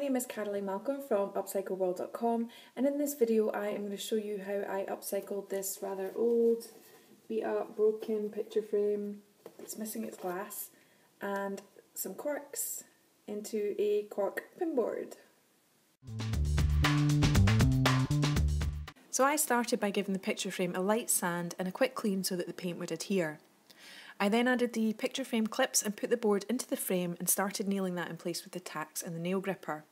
name is Caroline Malcolm from Upcycledworld.com, and in this video I am going to show you how I upcycled this rather old, beat up, broken picture frame that's missing its glass and some corks into a cork pinboard. So I started by giving the picture frame a light sand and a quick clean so that the paint would adhere. I then added the picture frame clips and put the board into the frame and started nailing that in place with the tacks and the nail gripper.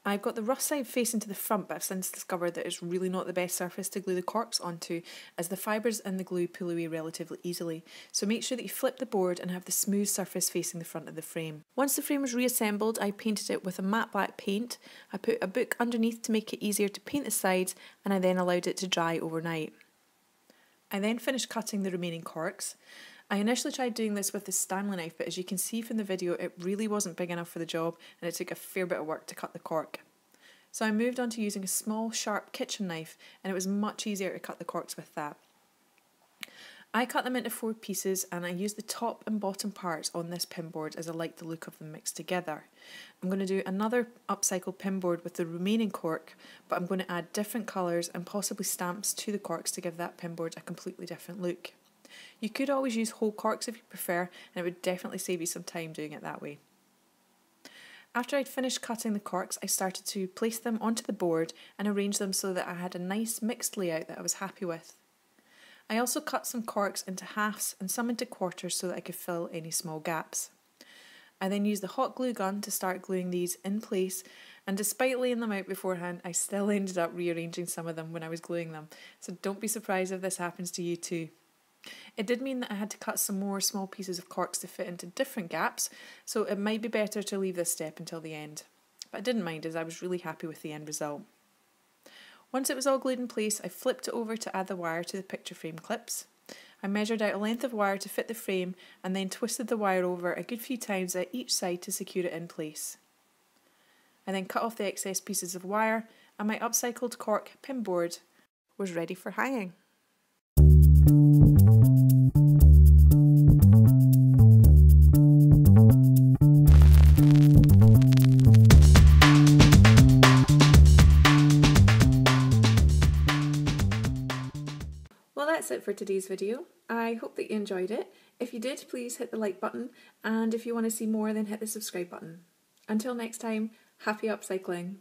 I've got the rough side facing to the front, but I've since discovered that it's really not the best surface to glue the corks onto, as the fibres and the glue pull away relatively easily, so make sure that you flip the board and have the smooth surface facing the front of the frame. Once the frame was reassembled, I painted it with a matte black paint. I put a book underneath to make it easier to paint the sides, and I then allowed it to dry overnight. I then finished cutting the remaining corks. I initially tried doing this with the Stanley knife, but as you can see from the video, it really wasn't big enough for the job and it took a fair bit of work to cut the cork. So I moved on to using a small sharp kitchen knife, and it was much easier to cut the corks with that. I cut them into 4 pieces and I used the top and bottom parts on this pinboard as I liked the look of them mixed together. I'm going to do another upcycled pinboard with the remaining cork, but I'm going to add different colours and possibly stamps to the corks to give that pinboard a completely different look. You could always use whole corks if you prefer, and it would definitely save you some time doing it that way. After I'd finished cutting the corks, I started to place them onto the board and arrange them so that I had a nice mixed layout that I was happy with. I also cut some corks into halves and some into quarters so that I could fill any small gaps. I then used the hot glue gun to start gluing these in place, and despite laying them out beforehand, I still ended up rearranging some of them when I was gluing them, so don't be surprised if this happens to you too. It did mean that I had to cut some more small pieces of corks to fit into different gaps, so it might be better to leave this step until the end. But I didn't mind, as I was really happy with the end result. Once it was all glued in place, I flipped it over to add the wire to the picture frame clips. I measured out a length of wire to fit the frame and then twisted the wire over a good few times at each side to secure it in place. I then cut off the excess pieces of wire, and my upcycled cork pinboard was ready for hanging. Well, that's it for today's video. I hope that you enjoyed it. If you did, please hit the like button, and if you want to see more, then hit the subscribe button. Until next time, happy upcycling!